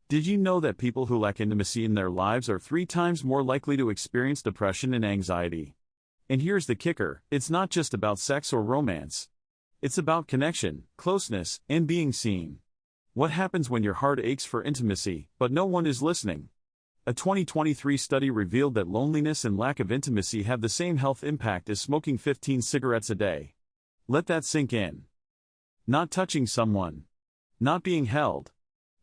Did you know that people who lack intimacy in their lives are 3 times more likely to experience depression and anxiety? And here's the kicker, it's not just about sex or romance. It's about connection, closeness, and being seen. What happens when your heart aches for intimacy, but no one is listening? A 2023 study revealed that loneliness and lack of intimacy have the same health impact as smoking 15 cigarettes a day. Let that sink in. Not touching someone, not being held,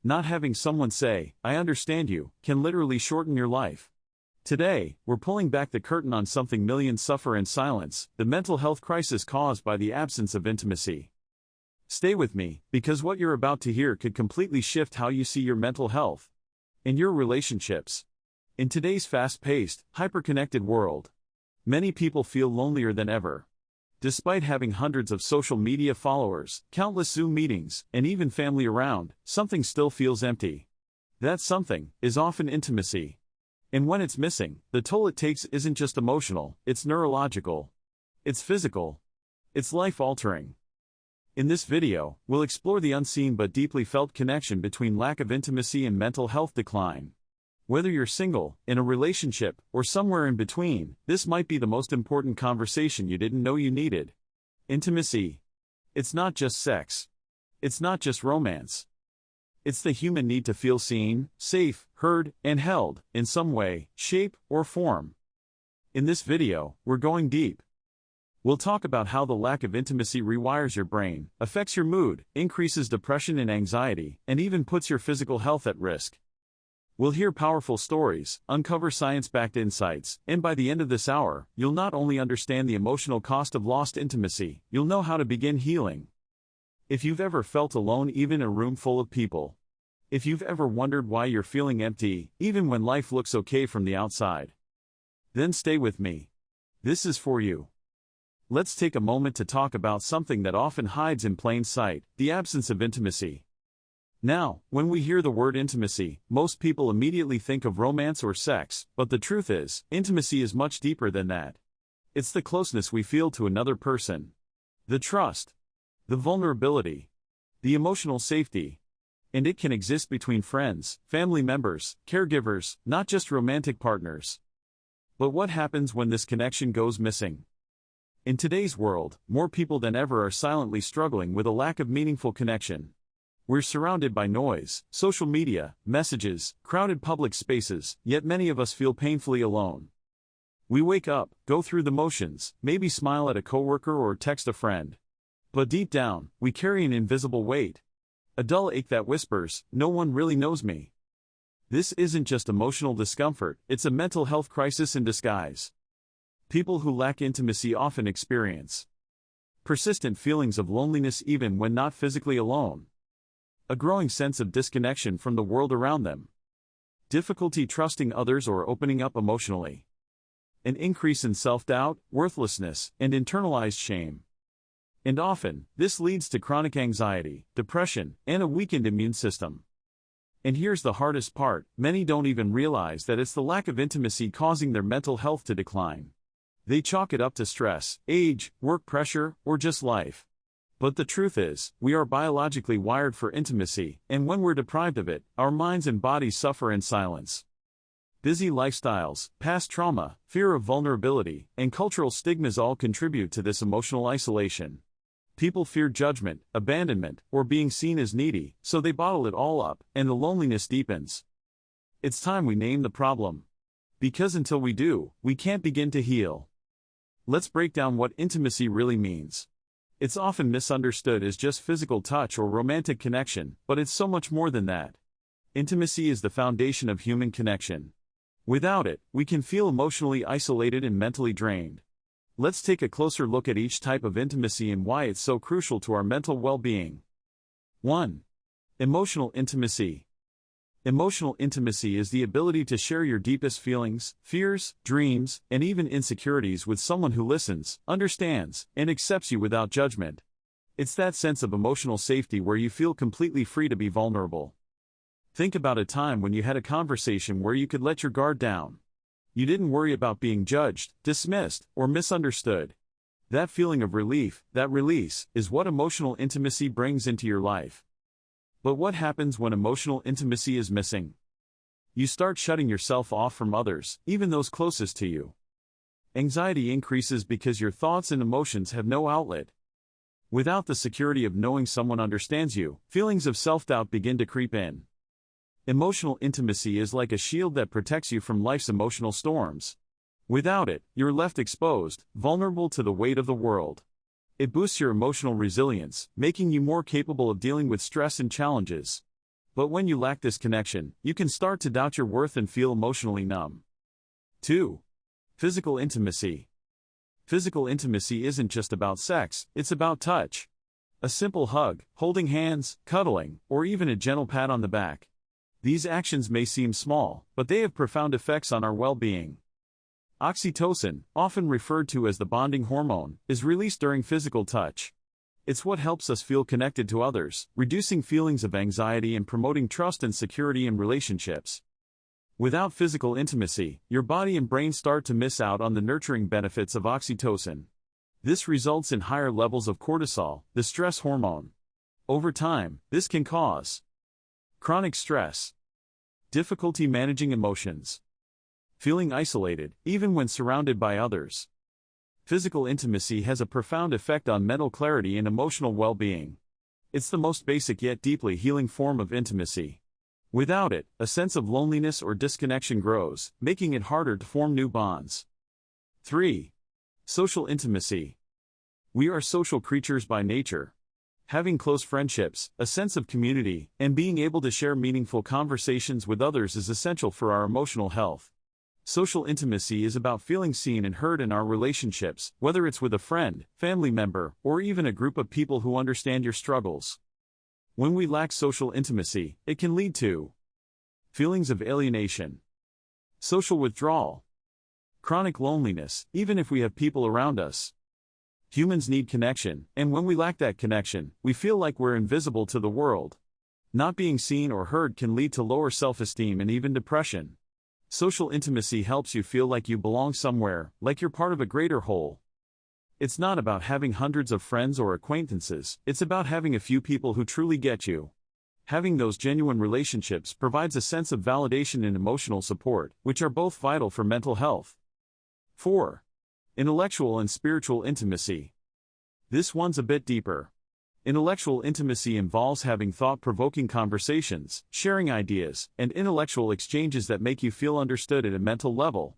not having someone say, "I understand you," can literally shorten your life. Today, we're pulling back the curtain on something millions suffer in silence, the mental health crisis caused by the absence of intimacy. Stay with me, because what you're about to hear could completely shift how you see your mental health and your relationships. In today's fast-paced, hyper-connected world, many people feel lonelier than ever. Despite having hundreds of social media followers, countless Zoom meetings, and even family around, something still feels empty. That something is often intimacy. And when it's missing, the toll it takes isn't just emotional, it's neurological. It's physical. It's life-altering. In this video, we'll explore the unseen but deeply felt connection between lack of intimacy and mental health decline. Whether you're single, in a relationship, or somewhere in between, this might be the most important conversation you didn't know you needed. Intimacy. It's not just sex. It's not just romance. It's the human need to feel seen, safe, heard, and held, in some way, shape, or form. In this video, we're going deep. We'll talk about how the lack of intimacy rewires your brain, affects your mood, increases depression and anxiety, and even puts your physical health at risk. We'll hear powerful stories, uncover science-backed insights, and by the end of this hour, you'll not only understand the emotional cost of lost intimacy, you'll know how to begin healing. If you've ever felt alone even in a room full of people, if you've ever wondered why you're feeling empty, even when life looks okay from the outside, then stay with me. This is for you. Let's take a moment to talk about something that often hides in plain sight, the absence of intimacy. Now, when we hear the word intimacy, most people immediately think of romance or sex, but the truth is, intimacy is much deeper than that. It's the closeness we feel to another person. The trust. The vulnerability. The emotional safety. And it can exist between friends, family members, caregivers, not just romantic partners. But what happens when this connection goes missing? In today's world, more people than ever are silently struggling with a lack of meaningful connection. We're surrounded by noise, social media, messages, crowded public spaces, yet many of us feel painfully alone. We wake up, go through the motions, maybe smile at a coworker or text a friend. But deep down, we carry an invisible weight. A dull ache that whispers, "No one really knows me." This isn't just emotional discomfort, it's a mental health crisis in disguise. People who lack intimacy often experience persistent feelings of loneliness even when not physically alone. A growing sense of disconnection from the world around them. Difficulty trusting others or opening up emotionally. An increase in self-doubt, worthlessness, and internalized shame. And often, this leads to chronic anxiety, depression, and a weakened immune system. And here's the hardest part, many don't even realize that it's the lack of intimacy causing their mental health to decline. They chalk it up to stress, age, work pressure, or just life. But the truth is, we are biologically wired for intimacy, and when we're deprived of it, our minds and bodies suffer in silence. Busy lifestyles, past trauma, fear of vulnerability, and cultural stigmas all contribute to this emotional isolation. People fear judgment, abandonment, or being seen as needy, so they bottle it all up, and the loneliness deepens. It's time we name the problem. Because until we do, we can't begin to heal. Let's break down what intimacy really means. It's often misunderstood as just physical touch or romantic connection, but it's so much more than that. Intimacy is the foundation of human connection. Without it, we can feel emotionally isolated and mentally drained. Let's take a closer look at each type of intimacy and why it's so crucial to our mental well-being. 1. Emotional intimacy. Emotional intimacy is the ability to share your deepest feelings, fears, dreams, and even insecurities with someone who listens, understands, and accepts you without judgment. It's that sense of emotional safety where you feel completely free to be vulnerable. Think about a time when you had a conversation where you could let your guard down. You didn't worry about being judged, dismissed, or misunderstood. That feeling of relief, that release, is what emotional intimacy brings into your life. But what happens when emotional intimacy is missing? You start shutting yourself off from others, even those closest to you. Anxiety increases because your thoughts and emotions have no outlet. Without the security of knowing someone understands you, feelings of self-doubt begin to creep in. Emotional intimacy is like a shield that protects you from life's emotional storms. Without it, you're left exposed, vulnerable to the weight of the world. It boosts your emotional resilience, making you more capable of dealing with stress and challenges. But when you lack this connection, you can start to doubt your worth and feel emotionally numb. 2. Physical intimacy. Physical intimacy isn't just about sex, it's about touch. A simple hug, holding hands, cuddling, or even a gentle pat on the back. These actions may seem small, but they have profound effects on our well-being. Oxytocin, often referred to as the bonding hormone, is released during physical touch. It's what helps us feel connected to others, reducing feelings of anxiety and promoting trust and security in relationships. Without physical intimacy, your body and brain start to miss out on the nurturing benefits of oxytocin. This results in higher levels of cortisol, the stress hormone. Over time, this can cause chronic stress, difficulty managing emotions, feeling isolated, even when surrounded by others. Physical intimacy has a profound effect on mental clarity and emotional well-being. It's the most basic yet deeply healing form of intimacy. Without it, a sense of loneliness or disconnection grows, making it harder to form new bonds. 3. Social intimacy. We are social creatures by nature. Having close friendships, a sense of community, and being able to share meaningful conversations with others is essential for our emotional health. Social intimacy is about feeling seen and heard in our relationships, whether it's with a friend, family member, or even a group of people who understand your struggles. When we lack social intimacy, it can lead to feelings of alienation, social withdrawal, chronic loneliness, even if we have people around us. Humans need connection, and when we lack that connection, we feel like we're invisible to the world. Not being seen or heard can lead to lower self-esteem and even depression. Social intimacy helps you feel like you belong somewhere, like you're part of a greater whole. It's not about having hundreds of friends or acquaintances, it's about having a few people who truly get you. Having those genuine relationships provides a sense of validation and emotional support, which are both vital for mental health. 4. Intellectual and spiritual intimacy. This one's a bit deeper. Intellectual intimacy involves having thought-provoking conversations, sharing ideas, and intellectual exchanges that make you feel understood at a mental level.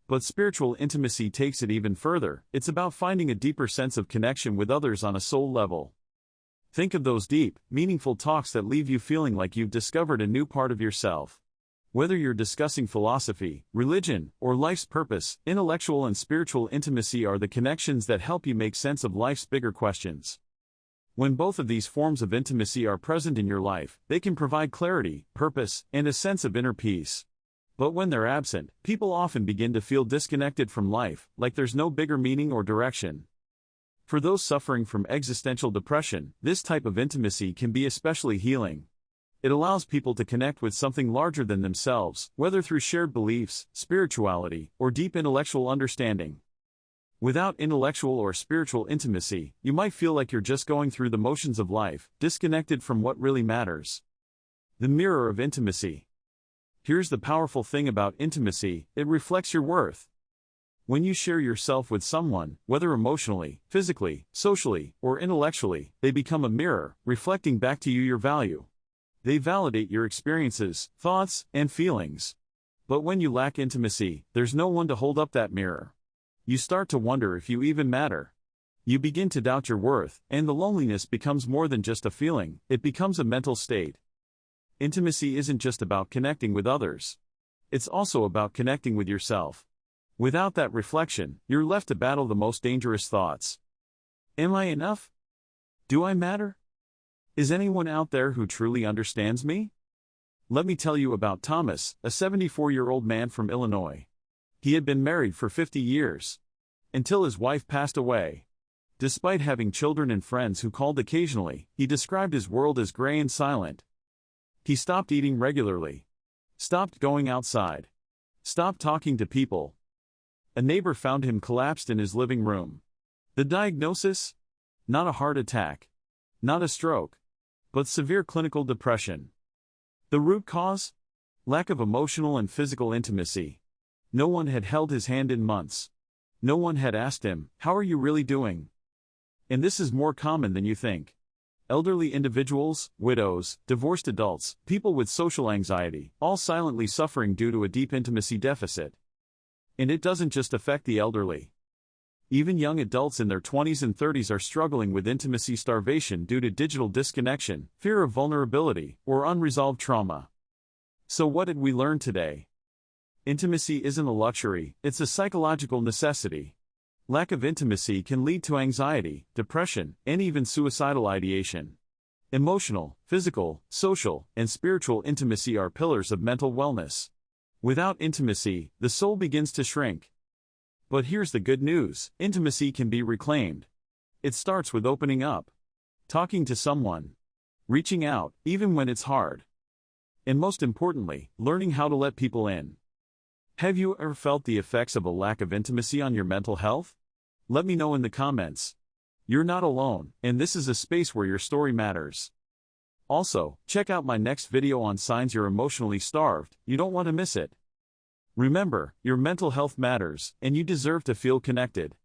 But spiritual intimacy takes it even further. It's about finding a deeper sense of connection with others on a soul level. Think of those deep, meaningful talks that leave you feeling like you've discovered a new part of yourself. Whether you're discussing philosophy, religion, or life's purpose, intellectual and spiritual intimacy are the connections that help you make sense of life's bigger questions. When both of these forms of intimacy are present in your life, they can provide clarity, purpose, and a sense of inner peace. But when they're absent, people often begin to feel disconnected from life, like there's no bigger meaning or direction. For those suffering from existential depression, this type of intimacy can be especially healing. It allows people to connect with something larger than themselves, whether through shared beliefs, spirituality, or deep intellectual understanding. Without intellectual or spiritual intimacy, you might feel like you're just going through the motions of life, disconnected from what really matters. The mirror of intimacy. Here's the powerful thing about intimacy, it reflects your worth. When you share yourself with someone, whether emotionally, physically, socially, or intellectually, they become a mirror, reflecting back to you your value. They validate your experiences, thoughts, and feelings. But when you lack intimacy, there's no one to hold up that mirror. You start to wonder if you even matter. You begin to doubt your worth, and the loneliness becomes more than just a feeling, it becomes a mental state. Intimacy isn't just about connecting with others. It's also about connecting with yourself. Without that reflection, you're left to battle the most dangerous thoughts. Am I enough? Do I matter? Is anyone out there who truly understands me? Let me tell you about Thomas, a 74-year-old man from Illinois. He had been married for 50 years. Until his wife passed away. Despite having children and friends who called occasionally, he described his world as gray and silent. He stopped eating regularly. Stopped going outside. Stopped talking to people. A neighbor found him collapsed in his living room. The diagnosis? Not a heart attack. Not a stroke. but severe clinical depression. The root cause? Lack of emotional and physical intimacy. No one had held his hand in months. No one had asked him, "How are you really doing?" And this is more common than you think. Elderly individuals, widows, divorced adults, people with social anxiety, all silently suffering due to a deep intimacy deficit. And it doesn't just affect the elderly. Even young adults in their 20s and 30s are struggling with intimacy starvation due to digital disconnection, fear of vulnerability, or unresolved trauma. So what did we learn today? Intimacy isn't a luxury, it's a psychological necessity. Lack of intimacy can lead to anxiety, depression, and even suicidal ideation. Emotional, physical, social, and spiritual intimacy are pillars of mental wellness. Without intimacy, the soul begins to shrink. But here's the good news: intimacy can be reclaimed. It starts with opening up, talking to someone, reaching out, even when it's hard. And most importantly, learning how to let people in. Have you ever felt the effects of a lack of intimacy on your mental health? Let me know in the comments. You're not alone, and this is a space where your story matters. Also, check out my next video on signs you're emotionally starved. You don't want to miss it. Remember, your mental health matters, and you deserve to feel connected.